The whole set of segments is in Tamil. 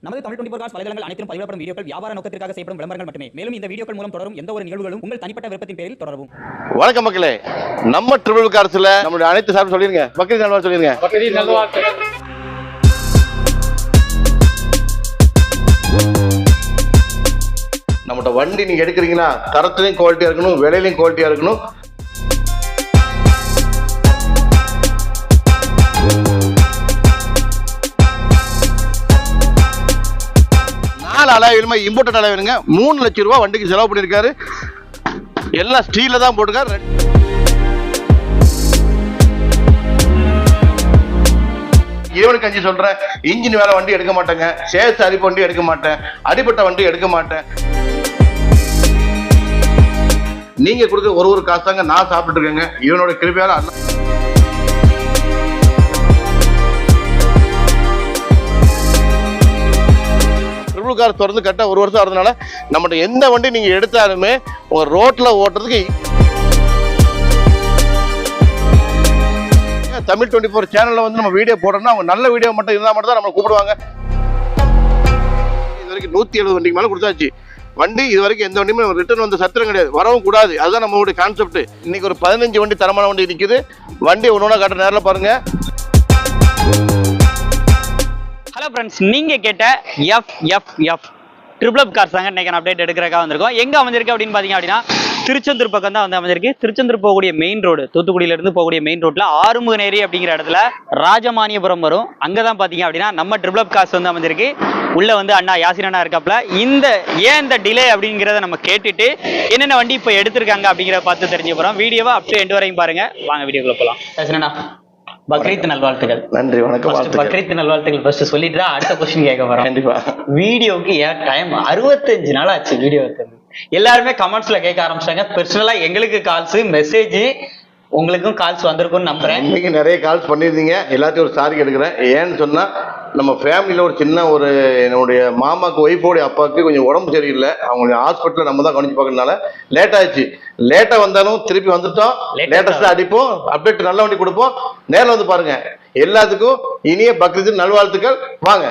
நமது தமிழ் 24 காஸ் வலைதளங்கள் அனைத்தும் பதிவிடப்படும் வீடியோக்கள் வியாபார நோக்கத்திற்காக செய்யப்படும் விளம்பரங்கள் மட்டுமே. மேலும் இந்த வீடியோக்கள் மூலம் தொடரும் எந்த ஒரு நிகழ்வுகளும் உங்கள் தனிப்பட்ட விருப்பத்தின் பேரில் தொடரவும். வணக்கம் மக்களே, நம்ம ட்ரிபிள் கார்ஸ்ல நம்மளுடைய அனைத்து சார்பு சொல்லிருங்க. பக்ரீத் நல்வாழ்த்து சொல்லிருங்க. பக்ரீத் நல்வாழ்த்து. நம்மகிட்ட வண்டி நீங்க எடுக்கிறீங்களா, தரத்துலையும் குவாலிட்டியா இருக்கணும், விலையிலையும் குவாலிட்டியா இருக்கணும். அலாயிலுமே இம்போர்ட்டட் அலாயிலுங்க. 3 லட்சம் ரூபாய் வண்டிக்கு செலவு பண்ணியிருக்காரு. எல்லாம் ஸ்டீல்ல தான் போட்டுருக்காரு. இவனுக்கு அஞ்சு சொல்றேன், இன்ஜின் வேலை வண்டி எடுக்க மாட்டேங்க, சேஸ் அரிப்பு வண்டி எடுக்க மாட்டேன், அடிப்பட்ட வண்டி எடுக்க மாட்டேன். நீங்க கொடுக்க ஒரு காசு தாங்க நான் சாப்பிட்டு இருக்கேங்க. இவனோட கிருபையால கார் திறந்து கட்ட 1 வருஷம் ஆகிறதுனால நம்மகிட்ட எந்த வண்டி நீங்க எடுத்தாலுமே உங்க ரோட்ல ஓட்டுறதுக்கு தமிழ் 24 சேனல்ல வந்து நம்ம வீடியோ போடுறோம்னா அவங்க நல்ல வீடியோ மட்டும் இருந்தா மட்டும் தான் நம்ம கூப்பிடுவாங்க. இது வரைக்கும் 170 வண்டிக்கு மேல கொடுத்தாச்சு. வண்டி இது வரைக்கும் எந்த வண்டியுமே ரிட்டர்ன் வந்து சத்திரம் கிடையாது, வரவும் கூடாது. அதுதான் நம்மளுடைய கான்செப்ட். இன்னைக்கு ஒரு 15 வண்டி தரமான வண்டி நிற்குது. வண்டி ஒன்னொன்னா காட்டுற நேரில் பாருங்க. ஹலோ ஃப்ரெண்ட்ஸ், நீங்க கேட்ட FFF ட்ரிபிள் கார்ஸ் தாங்க இன்னைக்கு அப்டேட் எடுக்கிறக்காக வந்திருக்கோம். எங்க அமைஞ்சிருக்கு அப்படின்னு பாத்தீங்க அப்படின்னா திருச்செந்தூர் பக்கம் தான் வந்து அமைஞ்சிருக்கு. திருச்செந்தூர் போகக்கூடிய மெயின் ரோடு, தூத்துக்குடியில இருந்து போகக்கூடிய மெயின் ரோட்ல ஆறுமுகநேரி அப்படிங்கிற இடத்துல ராஜமானியபுரம் வரும். அங்கதான் பாத்தீங்க அப்படின்னா நம்ம ட்ரிபிள் கார்ஸ் வந்து அமைஞ்சிருக்கு. உள்ள வந்து அண்ணா யாசின் அண்ணா இருக்காப்ல. ஏன் இந்த டிலே அப்படிங்கிறத நம்ம கேட்டுட்டு என்னென்ன வண்டி இப்போ எடுத்திருக்காங்க அப்படிங்கிறத பார்த்து தெரிஞ்சு போறோம். வீடியோவை அப்படியே எண்டு வரையும் பாருங்க. வாங்க வீடியோக்குள்ள போலாம். யாசின் அண்ணா, பக்ரீத் நல்வாழ்த்துக்கள். நன்றி, வணக்கம். பக்ரீத் நல்வாழ்த்துக்கள் ஃபர்ஸ்ட் சொல்லிட்டு தான் அடுத்த क्वेश्चन கேட்க போறோம். கண்டிப்பா. வீடியோக்கு ஏன் டைம் 65 நாள் ஆச்சு வீடியோ எடுத்தது. எல்லாருமே கமெண்ட்ஸ்ல கேட்க ஆரம்பிச்சாங்க. பர்சனலா எங்களுக்கு கால்ஸ், மெசேஜ், உங்களுக்கும் கால்ஸ் வந்திருக்கும்னு நம்புறேன். இன்னைக்கு நிறைய கால்ஸ் பண்ணியிருந்தீங்க. எல்லாத்தையும் ஒரு சாரி எடுக்கிறேன். ஏன்னு சொன்னா நம்ம ஃபேமிலியில் ஒரு சின்ன என்னுடைய மாமாக்கு ஒய்ஃபோடைய அப்பாவுக்கு கொஞ்சம் உடம்பு சரியில்லை. அவங்க ஹாஸ்பிட்டலில் நம்ம தான் கவனிச்சு பார்க்கறதுனால லேட் ஆயிடுச்சு. லேட்டாக வந்தாலும் திருப்பி வந்துட்டோம். லேட்டஸ்டாக அடிப்போம், அப்டேட் நல்ல வண்டி கொடுப்போம். நேரில் வந்து பாருங்க. எல்லாத்துக்கும் இனிய பக்ரீத் நல்வாழ்த்துக்கள். வாங்க.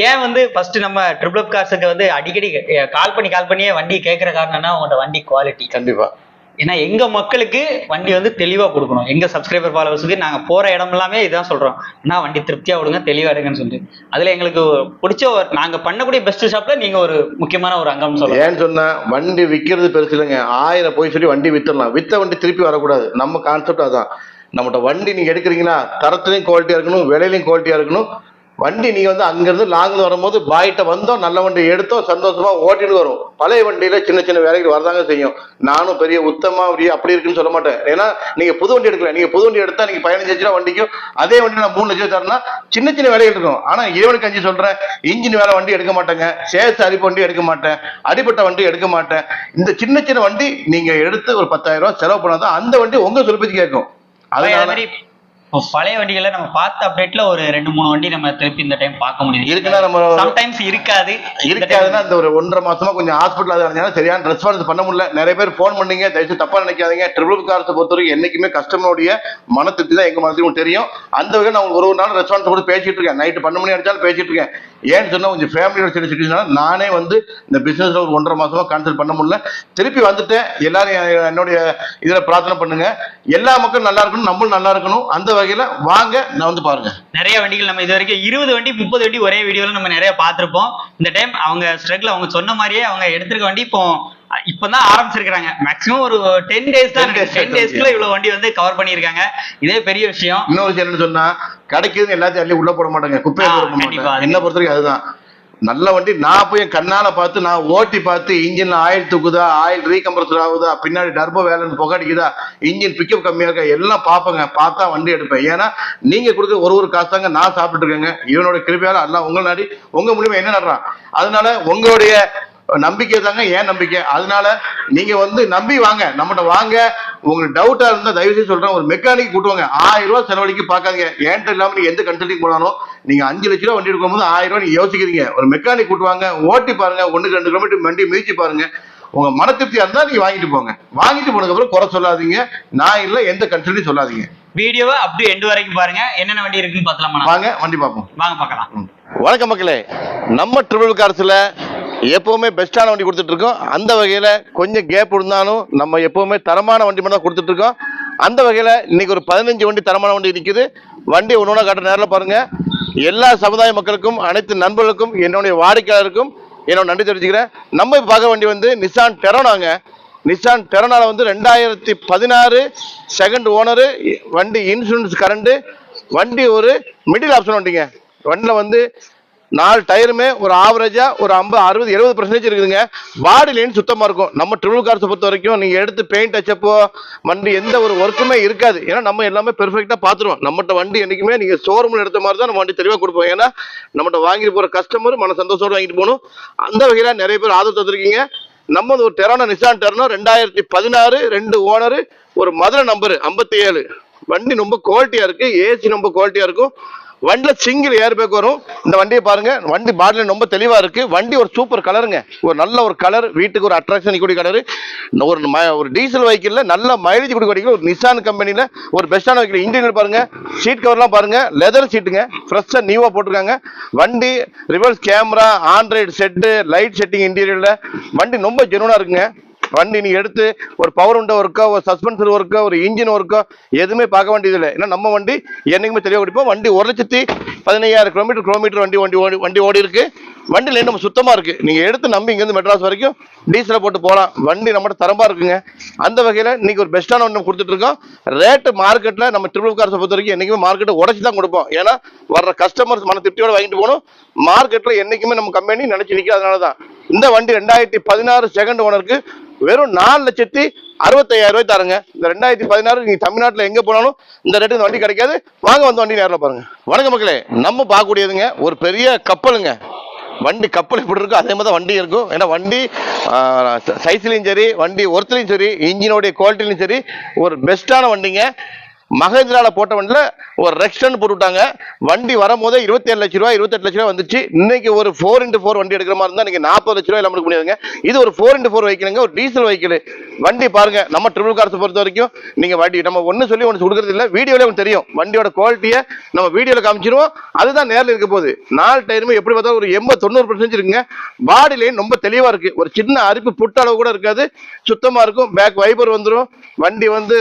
ஏன் வந்து ஃபர்ஸ்ட் நம்ம ட்ரிபிள் கார்ஸுக்கு வந்து அடிக்கடி கால் பண்ணியே வண்டி கேட்கற காரணம்னா உங்களோட வண்டி குவாலிட்டி. கண்டிப்பா. ஏன்னா எங்க மக்களுக்கு வண்டி வந்து தெளிவா கொடுக்கணும். எங்க சப்ஸ்கிரைபர் ஃபாலோவர்ஸுக்கு நாங்க போற இடம் எல்லாமே இதான் சொல்றோம். ஆனா வண்டி திருப்தியா விடுங்க, தெளிவா எடுங்கன்னு சொல்லிட்டு அதுல எங்களுக்கு பிடிச்ச நாங்க பண்ணக்கூடிய பெஸ்ட் ஷாப்ல நீங்க ஒரு முக்கியமான ஒரு அங்கம் சொல்லுங்க. ஏன்னு சொன்னா வண்டி விற்கிறது பெருசு இல்லைங்க. 1000 போய் சொல்லி வண்டி வித்துடலாம். வித்த வண்டி திருப்பி வரக்கூடாது. நம்ம கான்செப்ட் அதான். நம்மகிட்ட வண்டி நீங்க எடுக்கிறீங்களா, தரத்துலையும் குவாலிட்டியா இருக்கணும், விலையிலையும் குவாலிட்டியா இருக்கணும். வண்டி நீங்க வந்து அங்கிருந்து லாங்கில் வரும்போது பாய்கிட்ட வந்தோம், நல்ல வண்டி எடுத்தோம், சந்தோஷமா ஓட்டிட்டு வரும். பழைய வண்டியில சின்ன சின்ன வேலைகள் வரதாங்க செய்யும். நானும் பெரிய உத்தமா அப்படி இருக்குன்னு சொல்ல மாட்டேன். ஏன்னா நீங்க புது வண்டி எடுக்கல. நீங்க புது வண்டி எடுத்தா நீங்க 15 லட்சம் வண்டிக்கும் அதே வண்டி நான் 3 லட்சம் தரேன்னா சின்ன சின்ன வேலைகள் இருக்கும். ஆனா இவனுக்கு அஞ்சு சொல்றேன், இன்ஜின் வேலை வண்டி எடுக்க மாட்டேங்க, சேஸ் அரிப்பு வண்டி எடுக்க மாட்டேன், அடிப்பட்ட வண்டி எடுக்க மாட்டேன். இந்த சின்ன சின்ன வண்டி நீங்க எடுத்து ஒரு 10,000 ரூபாய் செலவு பண்ணாதான் அந்த வண்டி உங்க சொல்பேச்சு கேட்கும். அதனால பழைய வண்டிகளை நம்ம பார்த்த அப்டேட்ல ஒரு 2-3 வண்டி நம்ம திருப்பி இந்த டைம் பார்க்க முடியுது. இருக்குன்னா நம்ம சம்டைம்ஸ் இருக்காதுன்னா இந்த ஒரு 1.5 மாசமா கொஞ்சம் ஹாஸ்பிட்டல் இருந்தாலும் சரியான ரெஸ்பான்ஸ் பண்ண முடியல. நிறைய பேர் போன் பண்ணீங்க. தயவுசெய்து தப்பா நினைக்காதீங்க. ட்ரிபிள் கார்ஸை பொறுத்தவரைக்கும் என்னைக்குமே கஸ்டமருடைய மன திருப்தி தான் எங்க மனசுக்கும் தெரியும். அந்த வகையில் நான் ஒரு நாள் ரெஸ்பான்ஸ் கூட பேசிட்டு இருக்கேன். நைட்டு 12 மணி அடிச்சாலும் பேசிட்டு இருக்கேன். ஏன்னு சொன்னா கொஞ்சம் ஃபேமிலியோட சில சிட்டிஸ்னால நானே வந்து இந்த பிசினஸ்ல ஒரு 1.5 மாசமா கான்சென்ட் பண்ண முடியல. திருப்பி வந்துட்டேன். எல்லாரும் என்னுடைய இதுல பிரார்த்தனை பண்ணுங்க. எல்லா மக்களும் நல்லா இருக்கணும், நம்மளும் நல்லா இருக்கணும். அந்த வகையில வாங்க, நான் வந்து பாருங்க. நிறைய வண்டிகள் நம்ம இது வரைக்கும் 20 வண்டி 30 வண்டி ஒரே வீடியோல நம்ம நிறைய பார்த்திருப்போம். இந்த டைம் அவங்க ஸ்ட்ரகிள் அவங்க சொன்ன மாதிரியே அவங்க எடுத்திருக்க வண்டி இப்பதான் ஆரம்பிச்சிருக்காங்க. மேக்ஸிமம் ஒரு 10 டேஸ் தான். 10 டேஸ்க்குள்ள இவ்வளவு வண்டி வந்து கவர் பண்ணிருக்காங்க. இதே பெரிய விஷயம். இன்னொரு விஷயம் என்ன சொன்னா, கிடைக்குதுன்னு எல்லாத்தையும் அள்ளி உள்ள போட மாட்டாங்க, குப்பையை போட மாட்டாங்க. என்ன பொறுத்த வரைக்கும் அதுதான் நல்ல வண்டி. நான் போய் கண்ணால பார்த்து, நான் ஓட்டி பார்த்து, இன்ஜின் ஆயில் தூக்குதா, ஆயில் ரீகம்ப்ரஸர் ஆகுதா, பின்னாடி டர்போ வேலை புகடிக்குதா, இன்ஜின் பிக்கப் கம்மியா இருக்கா, எல்லாம் பார்ப்பேங்க. பார்த்தா வண்டி எடுப்பேன். ஏன்னா நீங்க கொடுக்க ஒரு காசு தாங்க நான் சாப்பிட்டு இருக்கேங்க. இவனோட கிருபையால எல்லாம் உங்க நாடி உங்க மூலியமா என்ன நடுறான். அதனால உங்களுடைய நம்பிக்கை தாங்க ஏன் நம்பிக்கை. அதனால நீங்க வந்து நம்பி வாங்க, நம்மகிட்ட வாங்க. உங்களுக்கு டவுட்டா இருந்தா தயவு செய்து சொல்றேன், ஒரு மெக்கானிக் கூட்டுவாங்க. 1000 ரூபாய் செலவழிக்க பாக்காதீங்க. ஏன்ட்ட இல்லாம நீங்க எந்த கன்சல்டிங் போனாலும் நீங்க 5 லட்சம் ரூபாய் வண்டி எடுக்கும் போது 1000 ரூபாய் நீங்க யோசிக்கிறீங்க. ஒரு மெக்கானிக் கூட்டுவாங்க, ஓட்டி பாருங்க, 1-2 கிலோமீட்டர் வண்டி மிதிச்சு பாருங்க. உங்க மன திருப்தியா இருந்தா நீங்க வாங்கிட்டு போங்க. வாங்கிட்டு போனதுக்கு அப்புறம் குறை சொல்லாதீங்க. நான் இல்ல எந்த கன்சல்டிங் சொல்லாதீங்க. வீடியோவை அப்படியே எண்டு வரைக்கும் பாருங்க. என்னென்ன வண்டி இருக்குன்னு பார்க்கலாமா? வாங்க வண்டி பார்ப்போம். வாங்க பார்க்கலாம். வணக்கம் மக்களே, நம்ம ட்ரிபிள் கார்ஸ்ல எப்பவுமே பெஸ்ட்டான வண்டி கொடுத்துட்டு இருக்கோம். அந்த வகையில கொஞ்சம் கேப் இருந்தாலும் நம்ம எப்பவுமே தரமான வண்டி மட்டும் தான் கொடுத்துட்டு இருக்கோம். அந்த வகையில இன்னைக்கு ஒரு 15 வண்டி தரமான வண்டி நிற்குது. வண்டி ஒன்று காட்டுற நேரில் பாருங்க. எல்லா சமுதாய மக்களுக்கும், அனைத்து நண்பர்களுக்கும், என்னுடைய வாடிக்கையாளருக்கும் என்னோட நன்றி தெரிவிச்சுக்கிறேன். நம்ம இப்போ பார்க்க வண்டி வந்து நிசான் டெரோனாங்க. நிசான் டெரோனால வந்து 2016 செகண்ட் ஓனரு, வண்டி இன்சூரன்ஸ் கரண்ட், வண்டி ஒரு மிடில் ஆப்ஷன் வண்டிங்க. வண்டியில் வந்து 4 டயருமே ஒரு ஆவரேஜா ஒரு 50, 60, 70% இருக்குதுங்க. பாடி லைன் சுத்தமா இருக்கும். நம்ம ட்ரிபிள் கார்ஸை பொறுத்த வரைக்கும் நீங்க எடுத்து பெயிண்ட் டச்சப்போ வண்டி எந்த ஒரு ஒர்க்குமே இருக்காது. ஏன்னா நம்ம எல்லாமே பெர்ஃபெக்டா பாத்துருவோம். நம்மகிட்ட வண்டி என்னைக்குமே நீங்க ஷோரூம்ல எடுத்த மாதிரி தான் நம்ம வண்டி தெளிவா கொடுப்போம். ஏன்னா நம்மகிட்ட வாங்கிட்டு போற கஸ்டமர் மன சந்தோஷத்தோட வாங்கிட்டு போகணும். அந்த வகையில நிறைய பேர் ஆதரவு தந்திருக்கீங்க. நம்ம ஒரு டெரோனா, நிசான் டெரோனா 2016 2 ஓனர், ஒரு மதுரை நம்பர் 57. வண்டி ரொம்ப குவாலிட்டியா இருக்கு. ஏசி ரொம்ப குவாலிட்டியா இருக்கும். வண்டியில சிங்கிள் ஏர் பேக் வரும். இந்த வண்டியை பாருங்க. வண்டி பாடியில ரொம்ப தெளிவா இருக்கு. வண்டி ஒரு சூப்பர் கலருங்க. ஒரு நல்ல ஒரு கலர், வீட்டுக்கு ஒரு அட்ராக்ஷன் கூடிய கலர். ஒரு டீசல் வெஹிக்கிள்ல நல்ல மைலேஜ் கொடுக்க ஒரு நிசான் கம்பெனில ஒரு பெஸ்டான வெஹிக்கிள். இன்டீரியர் பாருங்க, சீட் கவர்லாம் பாருங்க, லெதர் சீட்டுங்க, ஃப்ரெஷ்ஷா நியூவா போட்டிருக்காங்க. வண்டி reverse camera, Android set, light setting இன்டீரியர்ல வண்டி ரொம்ப ஜெனுவனா இருக்குங்க. வண்டி நீங்க எடுத்து ஒரு பவர் உண்ட ஒர்க்கோ, ஒரு சஸ்பென்சர் ஒர்க்கோ, ஒரு இன்ஜின் ஒர்க்கோ எதுவுமே பார்க்க வேண்டியது இல்லை. ஏன்னா நம்ம வண்டி என்னைக்குமே தெளிவாக குடிப்போம். வண்டி 1,15,000 கிலோமீட்டர் வண்டி ஓடி இருக்கு. வண்டி லைன் நம்ம சுத்தமா இருக்கு. நீங்க எடுத்து நம்பி இங்கிருந்து மெட்ராஸ் வரைக்கும் டீசலை போட்டு போகலாம். வண்டி நம்மகிட்ட தரமா இருக்குங்க. அந்த வகையில இன்னைக்கு ஒரு பெஸ்டான வண்டி கொடுத்துட்டு இருக்கோம். ரேட்டு மார்க்கெட்ல நம்ம ட்ரிபிள் கார்ஸை பொறுத்த வரைக்கும் என்னைக்குமே மார்க்கெட்டை உடச்சி தான் கொடுப்போம். ஏன்னா வர்ற கஸ்டமர்ஸ் மன திருப்தியோட வாங்கிட்டு போகணும். மார்க்கெட்ல என்னைக்குமே நம்ம கம்பெனி நினைச்சு நிற்கும். அதனாலதான் இந்த வண்டி 2016 செகண்ட் ஓனருக்கு வெறும் 4,65,000 தருங்க. இந்த 2016 நீங்க தமிழ்நாட்டில் எங்க போனாலும் இந்த ரேட்டு வண்டி கிடைக்காது. வாங்க வந்து வண்டி நேரில் பாருங்க. வணக்கம் மக்களே, நம்ம பார்க்கக்கூடியதுங்க ஒரு பெரிய கப்பலுங்க. வண்டி கப்பல் எப்படி இருக்கும் அதே மாதிரி தான் வண்டி இருக்கும். ஏன்னா வண்டி சைஸ்லையும் சரி, வண்டி ஒர்த்லையும் சரி, இன்ஜினோடைய குவாலிட்டிலையும் சரி ஒரு பெஸ்டான வண்டிங்க. மகேந்திரால போட்ட வண்டியில ஒரு ரெக்ஸ்டன் போட்டு விட்டாங்க. வண்டி வரும்போதே 27 லட்ச ரூபாய் 28 லட்ச ரூபாய் வந்துச்சு. இன்னைக்கு ஒரு 4x4 வண்டி எடுக்கிற மாதிரி இருந்தா இன்னைக்கு 40 லட்ச ரூபாய் நமக்கு முடியாதுங்க. இது ஒரு 4x4 வெஹிக்கிளுங்க, ஒரு டீசல் வெஹிக்கிள். வண்டி பாருங்க. நம்ம ட்ரிபிள் கார்ஸ் பொறுத்த வரைக்கும் நீங்க வண்டி நம்ம ஒன்னு சொல்லி ஒன்று கொடுக்கறது இல்லை. வீடியோல உங்களுக்கு தெரியும். வண்டியோட குவாலிட்டியை நம்ம வீடியோல காமிச்சிருவோம். அதுதான் நேரில் இருக்க போகுது. 4 டயருமே எப்படி பார்த்தா ஒரு 80-90% இருக்குங்க. பாடி லைன் ரொம்ப தெளிவா இருக்கு. ஒரு சின்ன அரிப்பு புட்ட அளவு கூட இருக்காது. சுத்தமா இருக்கும். பேக் வைபர் வந்துடும். வண்டி வந்து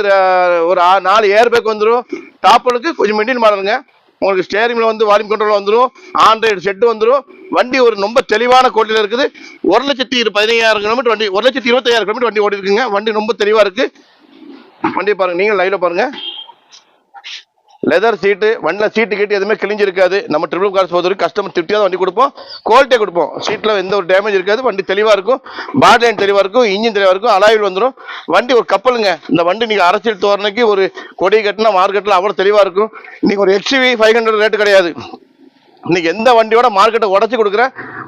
ஒரு 4 ஏர் பேக் வந்துடும். டாப்பலுக்கு கொஞ்சம் மெயின்டைன் பண்ணணுங்க. உங்களுக்கு ஸ்டேரிங்ல வந்து வால்யூம் கண்ட்ரோல் வந்துடும். ஆண்ட்ராய்டு செட் வந்துடும். வண்டி ஒரு ரொம்ப தெளிவான கோட்டில இருக்குது. 1,15,000 கிலோமீட்டர் வண்டி, 1,25,000 கிலோமீட்டர் வண்டி ஓடி இருக்குங்க. வண்டி ரொம்ப தெளிவா இருக்கு. வண்டியை பாருங்க, நீங்க லைவ்ல பாருங்க. லெதர் சீட்டு, வண்டியில் சீட்டு கேட்டு எதுவுமே கிழிஞ்சிருக்காது. நம்ம ட்ரிபிள் கார்ஸ் பொறுத்தவரைக்கும் கஸ்டமர் திருப்தியாக வண்டி கொடுப்போம். குவாலிட்டியாக கொடுப்போம். சீட்டில் எந்த ஒரு டேமேஜ் இருக்காது. வண்டி தெளிவாக இருக்கும். பாடி லைன் தெளிவாக இருக்கும். இன்ஜின் தெளிவாக இருக்கும். அலாயில் வந்துடும். வண்டி ஒரு கப்பலுங்க. இந்த வண்டி நீங்கள் அரசியல் தோரணைக்கு ஒரு கொடி கட்டினா மார்க்கெட்டில் அவ்வளோ தெளிவாக இருக்கும். இன்னைக்கு ஒரு XUV 500 ரேட்டு கிடையாது. இன்னைக்கு எந்த வண்டியோட மார்க்கெட்டை உடச்சி கொடுக்குற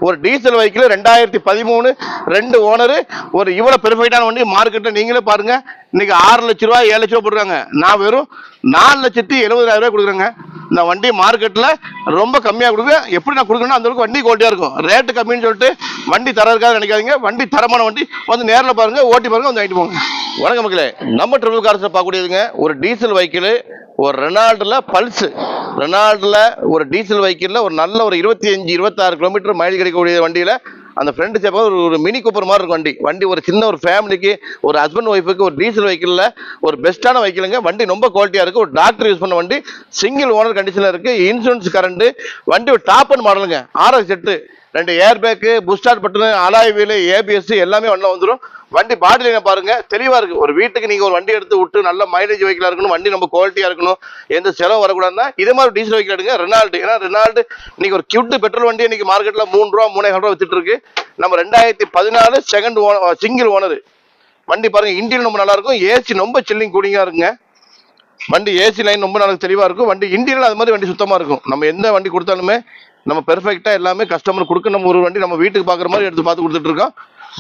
ஒரு டீசல் வெஹிக்கிள் 2013 2 ஓனரு ஒரு இவ்வளவு பெர்ஃபெக்டான வண்டி மார்க்கெட்டில் நீங்களே பாருங்க. இன்னைக்கு 6 லட்ச ரூபாய் 7 லட்ச ரூபாய் போட்டுருக்காங்க. நான் வெறும் 4,70,000 ரூபாய் கொடுக்குறேங்க. இந்த வண்டி மார்க்கெட்டில் ரொம்ப கம்மியாக கொடுக்குறேன். எப்படி நான் கொடுக்கணும் அந்த அளவுக்கு வண்டி குவாலிட்டியாக இருக்கும். ரேட்டு கம்மின்னு சொல்லிட்டு வண்டி தர இருக்காது நினைக்காதீங்க. வண்டி தரமான வண்டி. வந்து நேரில் பாருங்க, ஓட்டி பாருங்க, வந்து வாங்கிட்டு போங்க. வணக்கம் மக்களே, நம்ம ட்ரிபிள் கார்ஸில் பார்க்கக்கூடியதுங்க ஒரு டீசல் வெஹிக்கிள், ஒரு ரெனால்டில் பல்ஸ். ரெனால்டில் ஒரு டீசல் வெஹிக்கிளில் ஒரு நல்ல ஒரு 25-26 கிலோமீட்டர் மைலேஜ் கிடைக்கக்கூடிய வண்டியில் அந்த ஃப்ரெண்டு சேப்பாக ஒரு மினி கூப்பர் மாதிரி இருக்கும் வண்டி. வண்டி ஒரு சின்ன ஒரு ஃபேமிலிக்கு, ஒரு ஹஸ்பண்ட் ஒய்ஃபுக்கு ஒரு டீசல் வெஹிக்கிளில் ஒரு பெஸ்ட்டான வெஹிக்கிளுங்க. வண்டி ரொம்ப குவாலிட்டியாக இருக்குது. ஒரு டாக்டர் யூஸ் பண்ண வண்டி. சிங்கிள் ஓனர் கண்டிஷனில் இருக்குது. Insurance current. வண்டி ஒரு டாப் அண்ட் மாடலுங்க. 6 set, 2 air bag, push start button, alloy wheel, ABS எல்லாமே வண்டியில் வந்துடும். வண்டி பாடி லைனை பாருங்க, தெளிவா இருக்கு. ஒரு வீட்டுக்கு நீங்க ஒரு வண்டி எடுத்து விட்டு நல்ல மைலேஜ் வெஹிக்கிளா இருக்கணும், வண்டி நம்ம குவாலிட்டியா இருக்கணும், எந்த செலவு வரக்கூடாதுன்னா இதே மாதிரி டீசல் வெஹிக்கிள் எடுங்க. ரெனால்டு. ஏன்னா ரெனால்டு இன்னைக்கு ஒரு கியூட் பெட்ரோல் வண்டி இன்னைக்கு மார்க்கெட்ல 3 ரூபா 3,500 ரூபா வித்துட்டு இருக்கு. நம்ம 2014 செகண்ட் சிங்கிள் ஓனர் வண்டி பாருங்க. இன்டீரியர் ரொம்ப நல்லா இருக்கும். ஏசி ரொம்ப சில்லிங் கூலிங்கா இருக்குங்க. வண்டி ஏசி லைன் ரொம்ப நல்லா தெளிவா இருக்கும். வண்டி இன்டீரியர் அது மாதிரி வண்டி சுத்தமா இருக்கும். நம்ம எந்த வண்டி கொடுத்தாலுமே நம்ம பெர்ஃபெக்டா எல்லாமே கஸ்டமர் கொடுக்க நம்ம ஒரு வண்டி நம்ம வீட்டுக்கு பாக்குற மாதிரி எடுத்து பார்த்து கொடுத்துட்டு இருக்கோம்.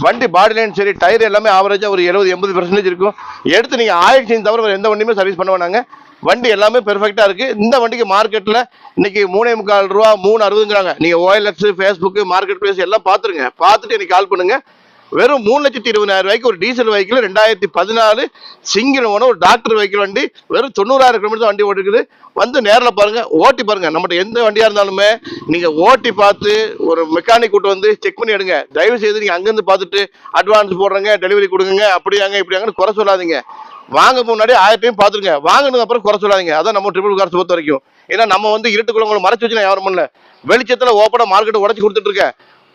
வண்டி பாடி லைன் சரி, டயர் எல்லாமே ஆவரேஜா ஒரு 70-80% இருக்கும். எடுத்து நீங்க ஆயில் சேஞ்ச் தவிர வேற எந்த வண்டியுமே சர்வீஸ் பண்ண வேணாங்க. வண்டி எல்லாமே பெர்ஃபெக்டா இருக்கு. இந்த வண்டிக்கு மார்க்கெட்ல இன்னைக்கு 3,45 ரூபா 3,60ங்கிறாங்க. நீங்க OLX, Facebook, மார்க்கெட் பிளேஸ் எல்லாம் பாத்துருங்க. பார்த்துட்டு எனக்கு கால் பண்ணுங்க. வெறும் 3,20,000 ரூபாய்க்கு ஒரு டீசல் வெஹிக்கிள் 2014 சிங்கிள் ஓனர் ஒரு டாக்டர் வெஹிக்கிள் வண்டி வெறும் 90,000 கிலோமீட்டர் வண்டி ஓட்டிருக்குது. வந்து நேரில் பாருங்க, ஓட்டி பாருங்க. நம்மகிட்ட எந்த வண்டியா இருந்தாலுமே நீங்க ஓட்டி பார்த்து ஒரு மெக்கானிக் கூட்டு வந்து செக் பண்ணி எடுங்க. தயவு செய்து நீங்க அங்கிருந்து பார்த்துட்டு அட்வான்ஸ் போடுறங்க, டெலிவரி கொடுங்க, அப்படியாங்க இப்படியாங்கன்னு குறை சொல்லாதீங்க. வாங்க முன்னாடி 1000 டைம் பார்த்துருங்க, வாங்கினது அப்புறம் குறை சொல்லாதீங்க. அதான் நம்ம ட்ரிபிள் கார்ஸ் பொறுத்த வரைக்கும். ஏன்னா நம்ம வந்து இருட்டுக்குள்ள மறைச்சு வச்சு நான் யாரும் பண்ணல, வெளிச்சத்துல ஓப்பனா மார்க்கெட் உடச்சு கொடுத்துட்டு இருக்கேன்.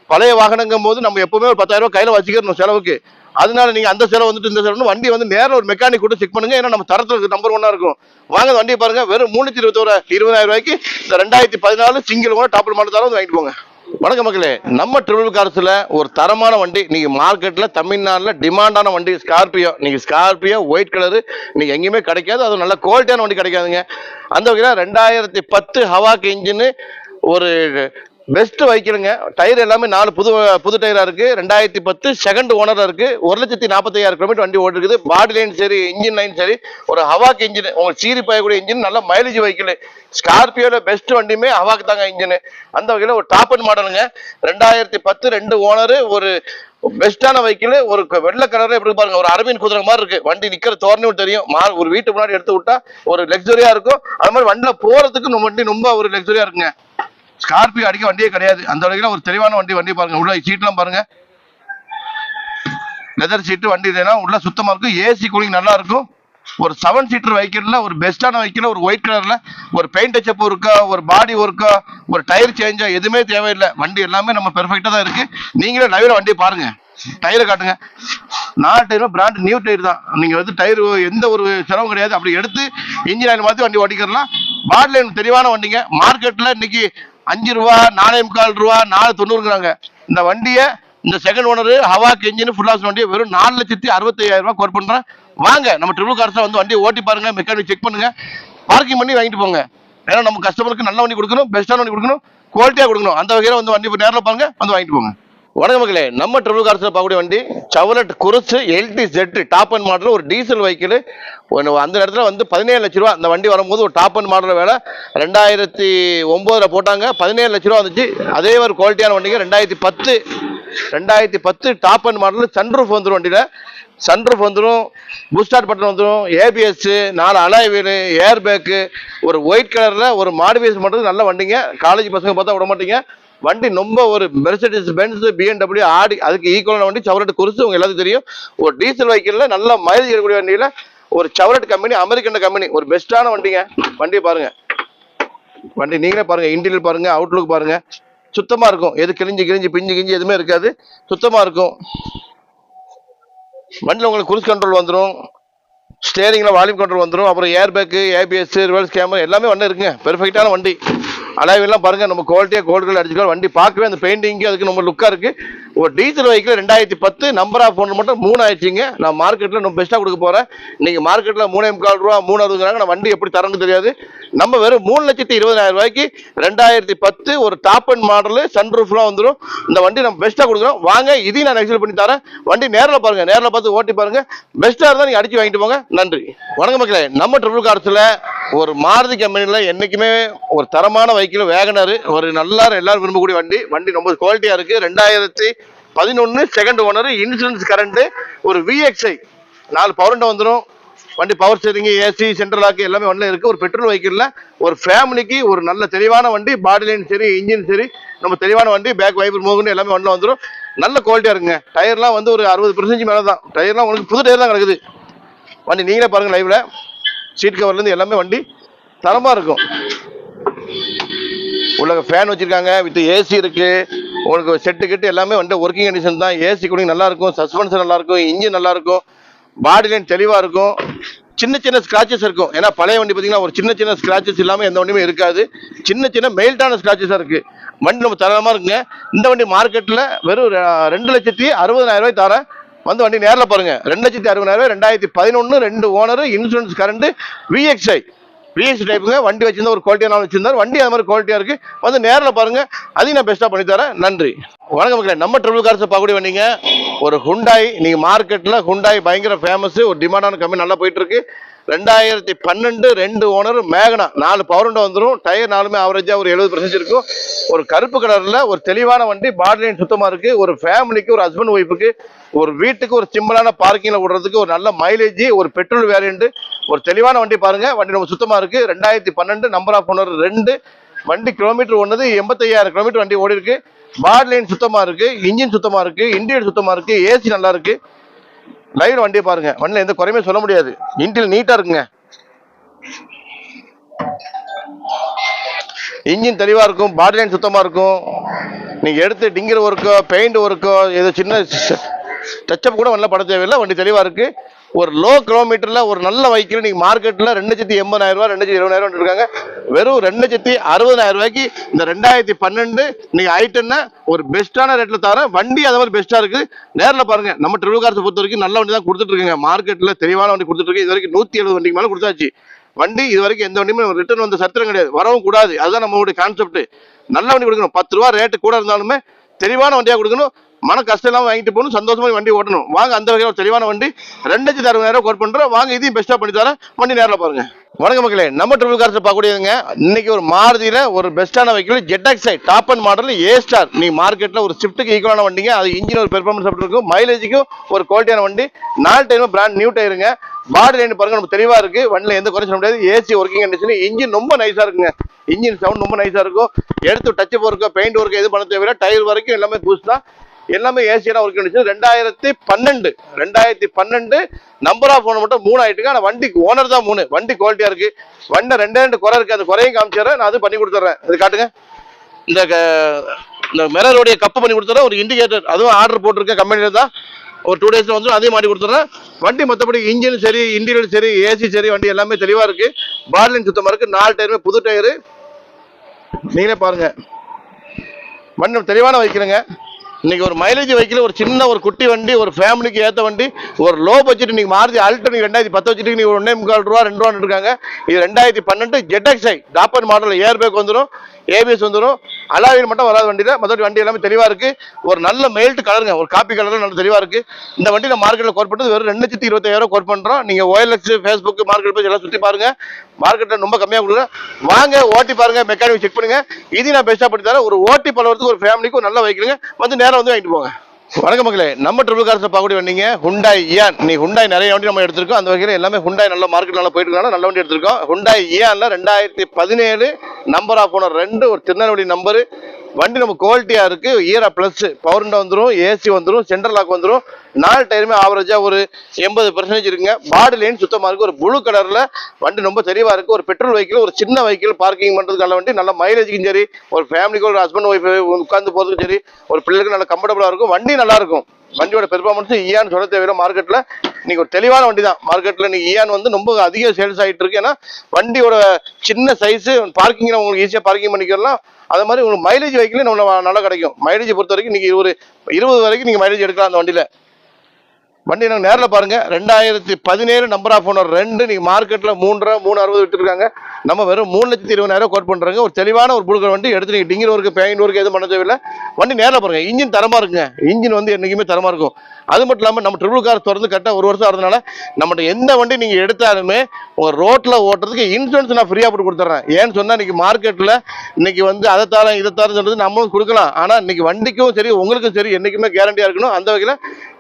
பழைய வாகனங்கும் போது நம்ம எப்பவுமே ஒரு 10,000 ரூபாய் கையில வச்சுக்கிறோம் செலவுக்கு. அதனால நீங்க அந்த செலவு வந்துட்டு இந்த செலவு வண்டி வந்து நேரில் ஒரு மெக்கானிக் கூட செக் பண்ணுங்க. ஏன்னா நம்ம தரத்துல நம்பர் 1 இருக்கும். வாங்க வண்டியை பாருங்க, வெறும் 3,20,000 ரூபாய்க்கு இந்த 2014 சிங்கிள் ஓனர் டாப் மாடல் தரம் வந்து வாங்கிட்டு போங்க. வணக்கம் மக்களே, நம்ம ட்ரிபிள் கார்ஸ்ல ஒரு தரமான வண்டி நீங்க மார்க்கெட்ல தமிழ்நாடுல டிமாண்டான வண்டி ஸ்கார்பியோ. நீங்க ஸ்கார்பியோ ஒயிட் கலரு நீங்க எங்கேயுமே கிடைக்காது, அது நல்ல குவாலிட்டியான வண்டி கிடைக்காதுங்க. அந்த வகையில் 2010 ஹவாக் இன்ஜின் ஒரு பெஸ்ட் வைக்கிறங்க. டயர் எல்லாமே 4 புது டயரா இருக்கு. 2010 செகண்ட் ஓனரா இருக்கு. 1,45,000 கிலோமீட்டர் வண்டி ஓடி இருக்குது. பாடி லைன் சரி, இன்ஜின் லைன் சரி, ஒரு ஹவாக் இன்ஜின் உங்களுக்கு சீரி பாயக்கூடிய இன்ஜின், நல்ல மைலேஜ் வைக்கல. ஸ்கார்பியோல பெஸ்ட் வண்டியுமே ஹவாக் தாங்க இன்ஜின். அந்த வகையில் ஒரு டாப் அண்ட் மாடலுங்க. 2010 2 ஓனர், ஒரு பெஸ்டான வெஹிக்கிள், ஒரு வெள்ளை கலர்ல எப்படி பாருங்க, ஒரு அரபின் குதிரை மாதிரி இருக்கு. வண்டி நிக்கிற தோரணையும் தெரியும். ஒரு வீட்டு முன்னாடி எடுத்து விட்டா ஒரு லக்ஸரியா இருக்கும். அது மாதிரி வண்டியில போறதுக்கு வண்டி ரொம்ப ஒரு லக்ஸரியா இருக்குங்க. ஸ்கார்பியோ அடிக்க வண்டியே கிடையாது. அந்த வகையில் ஒரு தெளிவான வண்டி பாருங்க. உள்ள சீட்லாம் பாருங்க, லெதர் சீட்டு. வண்டி உள்ள சுத்தமா இருக்கும். ஏசி கூலிங் நல்லா இருக்கும். ஒரு 7 சீட்டர் வெஹிக்கிள்ல ஒரு பெஸ்டான வெஹிக்கிள், ஒரு ஒயிட் கலர்ல ஒரு பெயிண்ட் டச்சப் இருக்கா, ஒரு பாடி ஒர்க்கா, ஒரு டயர் சேஞ்சா எதுவுமே தேவையில்லை. வண்டி எல்லாமே நம்ம பெர்ஃபெக்டா தான் இருக்கு. நீங்களே லைவ்ல வண்டியை பாருங்க, டயரை காட்டுங்க. 4 டயரும் பிராண்ட் நியூ டயர் தான். நீங்க வந்து டயர் எந்த ஒரு செலவும் கிடையாது. அப்படி எடுத்து இன்ஜின் ஆயில் மாற்றி வண்டி ஓட்டிக்கலாம். பாடி லைன் தெளிவான வண்டிங்க. மார்க்கெட்ல இன்னைக்கு 5 ரூபா, 4,45 ரூபா, 4,90ங்கிறாங்க. இந்த வண்டியை இந்த second owner havoc engine full option வண்டியை வெறும் 4,65,000 ரூபாய் கோட் பண்றேன். வாங்க நம்ம ட்ரிபிள் கார்ஸ்ல வந்து வண்டியை ஓட்டி பாருங்க, மெக்கானிக் செக் பண்ணுங்க, பார்க்கிங் பண்ணி வாங்கிட்டு போங்க. ஏன்னா நம்ம கஸ்டமருக்கு நல்ல வண்டி கொடுக்கணும், பெஸ்டான வண்டி கொடுக்கணும், குவாலிட்டியா கொடுக்கணும். அந்த வகையில வந்து வண்டி நேரில் பாருங்க, வந்து வாங்கிட்டு போங்க. வணக்கம் மக்களே, நம்ம ட்ரிபிள் கார்ஸ்ல பார்க்கக்கூடிய வண்டி Chevrolet Cruze LTZ top and model ஒரு டீசல் வெஹிக்கிள். அந்த இடத்துல வந்து 17 லட்ச ரூபா. அந்த வண்டி வரும்போது ஒரு டாப் அண்ட் மாடல் வேலை 2009 போட்டாங்க. 17 லட்ச ரூபா வந்துச்சு. அதே ஒரு குவாலிட்டியான வண்டிங்க. 2010 டாப் அண்ட் மாடல். சன்ரூஃப் வந்துடும், வண்டியில சன்ரூஃப் வந்துடும், பூஸ்டார்ட் பட்டன் வந்துடும், ABS, 4 alloy wheel, air bag, ஒரு ஒயிட் கலர்ல ஒரு மாடிஃபிகேஷன் பண்ணுறது நல்ல வண்டிங்க. காலேஜ் பசங்க பார்த்தா விட மாட்டீங்க. வண்டி ரொம்ப ஒரு மெர்சிடிஸ் பென்ஸ், BMW, ஆடி அதுக்கு ஈக்குவலான வண்டி செவலட் குருஸ். உங்க எல்லாத்துக்கும் தெரியும். ஒரு டீசல் வெஹிக்கிள்ல நல்ல மைலேஜ் இருக்கக்கூடிய வண்டியில ஒரு செவலட் கம்பெனி, அமெரிக்கன் கம்பெனி, ஒரு பெஸ்டான வண்டிங்க. வண்டியை பாருங்க, வண்டி நீங்களே பாருங்க, இன்டீரியர் பாருங்க, அவுட்லுக் பாருங்க, சுத்தமா இருக்கும். எது கிழிஞ்சு பிஞ்சு எதுவுமே இருக்காது, சுத்தமா இருக்கும். வண்டியில் உங்களுக்கு குரூஸ் கண்ட்ரோல் வந்துடும், ஸ்டேரிங்ல வால்யூம் கண்ட்ரோல் வந்துடும், அப்புறம் air bag, ABS, reverse camera எல்லாமே வண்டி இருக்குங்க. பெர்ஃபெக்டான வண்டி. அலாய்வெல்லாம் பாருங்க, நம்ம குவாலிட்டியாக கோல்டு கலர் அடிச்சுக்கலாம். வண்டி பார்க்கவே அந்த பெயிண்டிங்கு அதுக்கு நம்ம லுக்காக இருக்கு. ஒரு diesel vehicle 2010 number of owner மட்டும் 3 ஆயிடுச்சுங்க. நான் மார்க்கெட்டில் நம்ம பெஸ்ட்டாக கொடுக்க போகிறேன். நீங்கள் மார்க்கெட்டில் 3,45 ரூபா 3,60ங்கிறாங்க. நான் வண்டி எப்படி தரணும்னு தெரியாது. நம்ம வெறும் 3,20,000 ரூபாய்க்கு 2010 ஒரு டாப் அண்ட் மாடலு, சன்ரூஃப்லாம் வந்துடும். இந்த வண்டி நம்ம பெஸ்ட்டாக கொடுக்குறோம். வாங்க, இதையும் நான் எக்ஸல் பண்ணி தரேன். வண்டி நேரில் பாருங்க, நேரில் பார்த்து ஓட்டி பாருங்க. பெஸ்ட்டாக இருந்தால் நீங்கள் அடிச்சு வாங்கிட்டு போங்க. நன்றி, வணக்கம் மக்களே. நம்ம ட்ரிபிள் கார்ஸ்ல ஒரு மாருதி கம்பெனியில் என்றைக்குமே ஒரு தரமான வெஹிக்கிள் வேகனர், ஒரு நல்லா எல்லாரும் விரும்பக்கூடிய வண்டி ரொம்ப குவாலிட்டியாக இருக்கு. 2011 செகண்ட் ஓனர், இன்சூரன்ஸ் கரண்ட், ஒரு VXI 4 பவர் வந்துடும். வண்டி power steering, AC, central lock எல்லாமே வண்டியில் இருக்கு. ஒரு பெட்ரோல் வெஹிக்கிள்ல ஒரு ஃபேமிலிக்கு ஒரு நல்ல தெளிவான வண்டி. பாடி லைன் சரி, இன்ஜின் சரி, நம்ம தெளிவான வண்டி. பேக் வைப்பர் மோகன் எல்லாமே வண்டியில் வந்துடும். நல்ல குவாலிட்டியா இருக்குங்க. டயர்லாம் வந்து ஒரு 60% மேலே தான். டயர்லாம் உங்களுக்கு புது டயர் தான் கிடக்குது. வண்டி நீங்களே பாருங்க லைவ்ல. சீட் கவர்லேருந்து எல்லாமே வண்டி தரமா இருக்கும். உள்ள ஃபேன் வச்சிருக்காங்க, வித் AC இருக்கு. உங்களுக்கு செட்டு கிட்டு எல்லாமே வந்து ஒர்க்கிங் கண்டிஷன் தான். AC கூலிங் நல்லா இருக்கும், சஸ்பென்ஷன் நல்லா இருக்கும், இன்ஜின் நல்லா இருக்கும், பாடி லைன் தெளிவா இருக்கும். சின்ன ஸ்கிராச்சஸ் இருக்கும். ஏன்னா பழைய வண்டி பார்த்தீங்கன்னா ஒரு சின்ன ஸ்கிராச்சஸ் இல்லாமல் எந்த வண்டியுமே இருக்காது. சின்ன மெயில்டான ஸ்கிராச்சஸாக இருக்கு. வண்டி நம்ம தரமா இருக்குங்க. இந்த வண்டி மார்க்கெட்டில் வெறும் 2,60,000 ரூபாய் தரேன். வந்து வண்டி நேரில் பாருங்க. 2,60,000 2011 2 ஓனர், இன்சூரன்ஸ் கரண்ட், VXI டைப்புங்க. வண்டி வச்சிருந்தா ஒரு குவாலிட்டியான வச்சிருந்தாரு. வண்டி அது மாதிரி குவாலிட்டியா இருக்கு. வந்து நேரில் பாருங்க, அதையும் நான் பெஸ்ட்டாக பண்ணி தரேன். நன்றி. வணக்கம் மக்களே, நம்ம ட்ரிபிள் கார்ஸ் பார்க்கக்கூடிய வண்டிங்க ஒரு ஹுண்டாய். நீங்க மார்க்கெட்ல ஹுண்டாய் பயங்கர ஃபேமஸ், ஒரு டிமாண்டான கம்பெனி, நல்லா போயிட்டு இருக்கு. 2012 2 ஓனர் மேகனா, 4 பவர் விண்டோ வந்துடும். டயர் நாலுமே ஆவரேஜா ஒரு 70% இருக்கும். ஒரு கருப்பு கலர்ல ஒரு தெளிவான வண்டி, பாடி லைன் சுத்தமா இருக்கு. ஒரு ஃபேமிலிக்கு, ஒரு ஹஸ்பண்ட் ஒய்ஃபுக்கு, ஒரு வீட்டுக்கு ஒரு சிம்பிளான பார்க்கிங்ல விடுறதுக்கு ஒரு நல்ல மைலேஜ், ஒரு பெட்ரோல் வேரியண்ட், ஒரு தெளிவான வண்டி பாருங்க. வண்டி ரொம்ப சுத்தமா இருக்கு. 2012 நம்பர் ஆஃப் ஓனர் 2. வண்டி கிலோமீட்டர் ஒன்னது 85,000 கிலோமீட்டர் வண்டி ஓடி இருக்கு. பாடி லைன் சுத்தமா இருக்கு, இன்ஜின் சுத்தமா இருக்கு, இன்டீரியர் சுத்தமா இருக்கு, ஏசி நல்லா இருக்கு. லைவ் வண்டியை பாருங்க, வண்டியில எந்த குறையுமே சொல்ல முடியாது. இன்டீரியர் நீட்டா இருக்குங்க. இன்ஜின் தெளிவா இருக்கும், பாடி லைன் சுத்தமா இருக்கும். நீங்க எடுத்து டிங்கர் ஒர்க்கோ பெயிண்ட் ஒர்க்கோ ஏதோ சின்ன டச்சப் கூட நல்லா பட தேவையில்லை. வண்டி தெளிவா இருக்கு. ஒரு லோ கிலோமீட்டர்ல ஒரு நல்ல வெஹிக்கிள் நீங்க மார்க்கெட்ல 2,80,000 ரூபாய் 2,70,000 இருக்காங்க. வெறும் 2,60,000 ரூபாய்க்கு இந்த 2012 நீங்க ஐட்டன்னா ஒரு பெஸ்டான ரேட்ல தர வண்டி. அதே மாதிரி பெஸ்டா இருக்கு. நேரில் பாருங்க. நம்ம ட்ரிபிள் கார்ஸ் பொறுத்த வரைக்கும் நல்ல வண்டி தான் கொடுத்துட்டு இருக்காங்க. மார்க்கெட்ல தெளிவான வண்டி கொடுத்துட்டு இருக்கு. இது வரைக்கும் 170 வண்டிக்கு மேல கொடுத்தாச்சு. வண்டி இது வரைக்கும் எந்த வண்டியுமே ரிட்டர்ன் வந்த சத்திரம் கிடையாது, வரவும் கூடாது. அதுதான் நம்மளுடைய கான்செப்ட். நல்ல வண்டி கொடுக்கணும். 10 ரூபா ரேட்டு கூட இருந்தாலுமே தெளிவான வண்டியா கொடுக்கணும். மன கஷ்டம் இல்லாமல் வாங்கிட்டு போகணும், சந்தோஷமா வண்டி ஓட்டணும். வாங்க, அந்த வகையில் ஒரு தெளிவான வண்டி 2,60,000 கோட் பண்றோம். வாங்க, இதையும் பெஸ்டா பண்ணி தரேன். வண்டி நேரில் பாருங்க. வணக்கம் மக்களே, நம்ம ட்ரிபிள் கார்ஸ் பார்க்கக்கூடியதுங்க. இன்னைக்கு ஒரு மாருதியில ஒரு பெஸ்டான vehicle ZX-i top and model A star. நீங்க மார்க்கெட்ல ஒரு ஷிஃப்ட்டுக்கு ஈக்குவலான வண்டிங்க. அது இன்ஜின் ஒரு பெர்ஃபார்மன்ஸ் அப்படி இருக்கும், மைலேஜுக்கும் ஒரு குவாலிட்டியான வண்டி. 4 டைம் பிராண்ட் நியூ டயருங்க. பாடி லைன் பாருங்க, நம்ம தெளிவா இருக்கு. வண்டியில எந்த குறைச்ச முடியாது. ஏசி ஒர்க்கிங் கண்டிஷன், இன்ஜின் ரொம்ப நைஸா இருக்குங்க. இன்ஜின் சவுண்ட் ரொம்ப நைஸா இருக்கும். எடுத்து டச் ஒர்க்கோ பெயிண்ட் ஒர்க்கோ எது பண்ண தேவையில்லை. டயர் வரைக்கும் எல்லாமே பூஸ்ட் தான். எல்லாமே ஏசியான work condition. 2012 number of owner மட்டும் 3 ஆயிட்டுங்க. ஆனா வண்டி ஓனர் தான் 3. வண்டி குவாலிட்டியா இருக்கு. வண்டி 2 குறை இருக்கு. அந்த குறையும் காமிச்சிடுறேன், நான் அது பண்ணி கொடுத்துறேன். இது காட்டுங்க. இந்த மிரருடைய கப்பு பண்ணி கொடுத்துறேன். ஒரு இண்டிகேட்டர் அதுவும் ஆர்டர் போட்டிருக்கேன் கம்பெனில தான். ஒரு 2 டேஸ்ல வந்து அதையும் மாட்டி கொடுத்துறேன். வண்டி மற்றபடி இன்ஜின் சரி, இன்டீரியர் சரி, ஏசி சரி, வண்டி எல்லாமே தெளிவா இருக்கு. பாட்லின் சுத்தமா இருக்கு. 4 டயருமே புது டயரு. நீங்களே பாருங்க, வண்டி தெளிவான வைக்கிறேங்க. இன்னைக்கு ஒரு மைலேஜ் வைக்கல, ஒரு சின்ன ஒரு குட்டி வண்டி, ஒரு ஃபேமிலிக்கு ஏற்ற வண்டி, ஒரு லோ பட்ஜெட். இன்னைக்கு மாருதி அல்டோ நீங்க 2010 வச்சுட்டு நீங்க 1.25 ரூபா 2 ரூபா இருக்காங்க. இது 2012 ZX-i top and model. Air bag வந்துடும், ஏபிஎஸ் வந்துடும், அலாவில் மட்டும் வராத வண்டியில. மற்றபடி வண்டி எல்லாமே தெளிவா இருக்கு. ஒரு நல்ல மெயில்ட் கலருங்க, ஒரு காப்பி கலர்ல நல்ல தெளிவா இருக்கு. இந்த வண்டி நம்ம மார்க்கெட்ல கோட் பண்ணது வெறும் 2,25,000 கோட் பண்றோம். நீங்க OLX, Facebook, மார்க்கெட் பேஜ் எல்லாம் சுத்தி பாருங்க. மார்க்கெட்ல ரொம்ப கம்மியா கொடுக்குறேன். வாங்க, ஓட்டி பாருங்க, மெக்கானிக் செக் பண்ணுங்க. இது நான் பெஸ்டா பண்ணி தரேன். ஒரு ஓட்டி பழகிறதுக்கு, ஒரு ஃபேமிலிக்கு ஒரு நல்ல வைக்கிறீங்க. வந்து நேரம் வந்து வாங்கிட்டு போங்க. வணக்கம் மக்களே, நம்ம ட்ரிபிள் கார்ஸ் பார்க்கக்கூடிய வண்டிங்க ஹுண்டாய் இயான். நீ ஹுண்டாய் நிறைய வண்டி நம்ம எடுத்திருக்கோம். அந்த வகையில் எல்லாமே ஹுண்டாய் நல்ல மார்க்கெட் நல்லா போயிட்டு இருக்காங்க. நல்ல வண்டி எடுத்திருக்கோம். ஹுண்டாய் இயான்ல 2017 நம்பர் ஆஃப் ஓனர் 2, ஒரு திருநெல்வேலி நம்பரு. வண்டி நம்ம குவாலிட்டியா இருக்கு. இயரா பிளஸ் பவர் விண்டோ வந்துடும், ஏசி வந்துடும், சென்ட்ரல் லாக் வந்துடும். 4 டயருமே ஆவரேஜா ஒரு 80% இருக்குங்க. பாடி லைன் சுத்தமா இருக்கு. ஒரு ப்ளூ கலர்ல வண்டி ரொம்ப தெளிவா இருக்கு. ஒரு பெட்ரோல் வெஹிக்கிள், ஒரு சின்ன வெஹிக்கிள் பார்க்கிங் பண்றதுக்கு நல்ல வண்டி. நல்ல மைலேஜுக்கும் சரி, ஒரு ஃபேமிலிக்கு, ஒரு ஹஸ்பண்ட் ஒய்ஃப் உட்கார்ந்து போறதுக்கும் சரி, ஒரு பிள்ளைகளுக்கு நல்ல கம்ஃபர்டபுளா இருக்கும். வண்டி நல்லா இருக்கும். வண்டியோட பெர்ஃபார்மன்ஸ் இயான் சொல்ல தேவையில்லை. மார்க்கெட்ல நீங்க ஒரு தெளிவான வண்டி தான். மார்க்கெட்ல நீங்க இயான் வந்து ரொம்ப அதிக சேல்ஸ் ஆகிட்டு இருக்கு. ஏன்னா வண்டியோட சின்ன சைஸ், பார்க்கிங்ல உங்களுக்கு ஈஸியா பார்க்கிங் பண்ணிக்கலாம். அதே மாதிரி உங்களுக்கு மைலேஜ் வெஹிக்கிள் நம்ம நல்லா கிடைக்கும். மைலேஜ் பொறுத்த வரைக்கும் நீங்க ஒரு 20 வரைக்கும் நீங்க மைலேஜ் எடுக்கலாம் அந்த வண்டியில. வண்டி நாங்கள் நேரில் பாருங்க. 2017 நம்பர் ஆஃப் ஓனர் 2. நீங்க மார்க்கெட்ல 3,60 விட்டுருக்காங்க. நம்ம வெறும் 3,20,000 கோட் பண்றாங்க. ஒரு தெளிவான ஒரு புழுக்க வண்டி எடுத்து நீங்க டிங்கர் ஒர்க்கு பெயிண்ட் ஒர்க்கு எதுவும் பண்ண தேவையில்லை. வண்டி நேரில் பாருங்க. இன்ஜின் தரமா இருக்குங்க. இன்ஜின் வந்து என்னைக்குமே தரமா இருக்கும். அது மட்டும் இல்லாமல் நம்ம ட்ரிபிள் கார் திறந்து கரெக்டாக 1 வருஷம் ஆகிறதுனால நம்மகிட்ட எந்த வண்டி நீங்க எடுத்தாலுமே உங்க ரோட்ல ஓட்டுறதுக்கு இன்சூரன்ஸ் நான் ஃப்ரீயா போட்டு கொடுத்துட்றேன். ஏன்னு சொன்னா இன்னைக்கு மார்க்கெட்ல இன்னைக்கு வந்து அதை தரேன் இதை தரேன் சொல்றது நம்மளும் கொடுக்கலாம். ஆனா இன்னைக்கு வண்டிக்கும் சரி, உங்களுக்கும் சரி, என்னைக்குமே கேரண்டியா இருக்கணும். அந்த வகையில்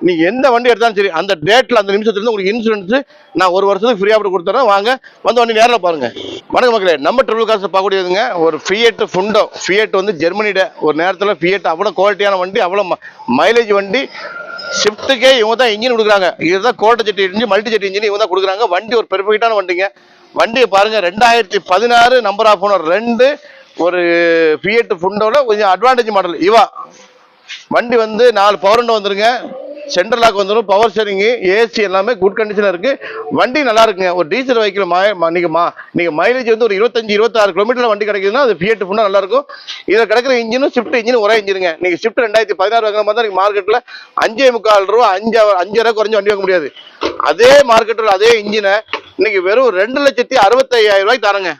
நீங்க எந்த வண்டி எடுத்தாலும் சரி, அந்த டேட்ல அந்த நிமிஷத்துல இருந்து உங்களுக்கு இன்சூரன்ஸ் நான் 1 வருஷத்துக்கு ஃப்ரீயா போட்டு கொடுத்துறேன். வாங்க, வந்து வண்டி நேரில் பாருங்க. வணக்கம் மக்களே, நம்ம ட்ரிபிள் கார்ஸ் பார்க்கக்கூடியதுங்க ஒரு ஃபியட் ஃபுண்டோ. ஃபியட் வந்து ஜெர்மனிட ஒரு நேரத்தில் ஃபியட் அவ்வளோ குவாலிட்டியான வண்டி, அவ்வளோ மைலேஜ் வண்டி. ஷிஃப்ட்டுக்கே இவங்க தான் இன்ஜின் கொடுக்குறாங்க. இதுதான் கோட்டை jet engine, multi jet engine இவங்க தான் கொடுக்குறாங்க. வண்டி ஒரு பெர்ஃபெக்டான வண்டிங்க. வண்டியை பாருங்க. 2016 நம்பர் ஆஃப் ஓனர் 2, ஒரு ஃபியட் ஃபுண்டோல கொஞ்சம் அட்வான்டேஜ் மாடல் இவா. வண்டி வந்து 4 பவர் விண்டோ வந்துருங்க, சென்ட்ரல் லாக் வந்துடும், பவர் ஸ்டீரிங், ஏசி எல்லாமே குட் கண்டிஷன்ல இருக்கு. வண்டி நல்லா இருக்குங்க. ஒரு டீசல் வெஹிக்கிள் நீங்க மைலேஜ் வந்து ஒரு 25-26 கிலோமீட்டர்ல வண்டி கிடைக்குதுன்னா அது ஃபியட் ஃபுண்டா நல்லா இருக்கும். இதில் கிடைக்கிற இன்ஜினும் ஷிஃப்ட் இன்ஜின் ஒரே இன்ஜினுங்க. நீங்க ஷிஃப்ட் 2016 வாங்குற மாதிரி தான் மார்க்கெட்ல 5,45 ரூபா 5,000 குறைஞ்ச வண்டி வாங்க முடியாது. அதே மார்க்கெட்டில் அதே இன்ஜினை இன்னைக்கு வெறும் 2,65,000 ரூபாய்க்கு தரங்க.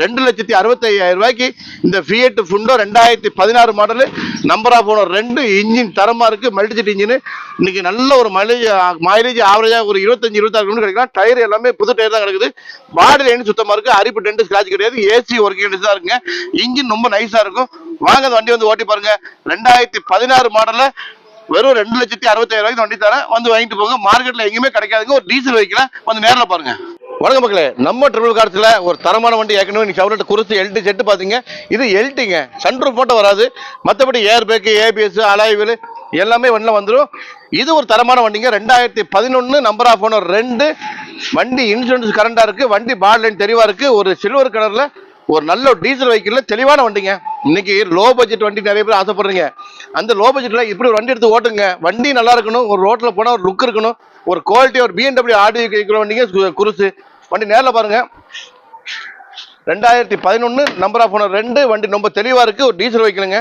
2,65,000 ரூபாய்க்கு இந்த Fiat Punto 2016 model number of owner 2 engine தரமா இருக்கு. Multijet engine. இன்னைக்கு நல்ல ஒரு மைலேஜ் ஆவரேஜா ஒரு 25-26 கிலோமீட்டர் கிடைக்கலாம். டயர் எல்லாமே புது டயர் தான் கிடக்குது. பாடி லைன் சுத்தமா இருக்கு. அரிப்பு டென்ட் ஸ்கிராட்ச் கிடையாது. ஏசி ஒர்க்கிங் தான் இருக்குங்க. இன்ஜின் ரொம்ப நைஸா இருக்கும். வாங்க அந்த வண்டி வந்து ஓட்டி பாருங்க. 2016 மாடல்ல வெறும் 2,65,000 ரூபாய்க்கு வண்டி தரேன். வந்து வாங்கிட்டு போங்க. மார்க்கெட்ல எங்கேயுமே கிடைக்காதுங்க. ஒரு டீசல் வெஹிக்கிள் வந்து நேரில் பாருங்க. வணக்கம் மக்களே, நம்ம ட்ரிபிள் கார்ஸ்ல ஒரு தரமான வண்டி ஏற்கனவே நீ செவலட் குருசு எல்டி செட்டு பாத்தீங்க. இது எல்டிங்க, சன்ரூஃப் போட்டு வராது. மற்றபடி air bag, ABS, alloy wheel எல்லாமே வண்டியில் வந்துடும். இது ஒரு தரமான வண்டிங்க. 2011 நம்பர் ஆஃப் ஓனர் 2 வண்டி. இன்சூரன்ஸ் கரண்டா இருக்கு. வண்டி பால் லைன் தெளிவா இருக்கு. ஒரு சில்வர் கலர்ல ஒரு நல்ல டீசல் வெஹிக்கிள் தெளிவான வண்டிங்க. இன்னைக்கு லோ பட்ஜெட் வண்டி நிறைய பேர் ஆசைப்படுறீங்க. அந்த லோ பட்ஜெட்ல இப்படி ஒரு வண்டி எடுத்து ஓட்டுங்க. வண்டி நல்லா இருக்கணும். ஒரு ரோட்ல போனா ஒரு லுக் இருக்கணும். ஒரு குவாலிட்டி, ஒரு BMW ஆடி வண்டிங்க குருசு வண்டி நேரில் பாருங்க. 2011 நம்பர் ஆஃப் ஓனர் 2 வண்டி ரொம்ப தெளிவா இருக்கு. ஒரு டீசல் வெஹிக்கிளுங்க.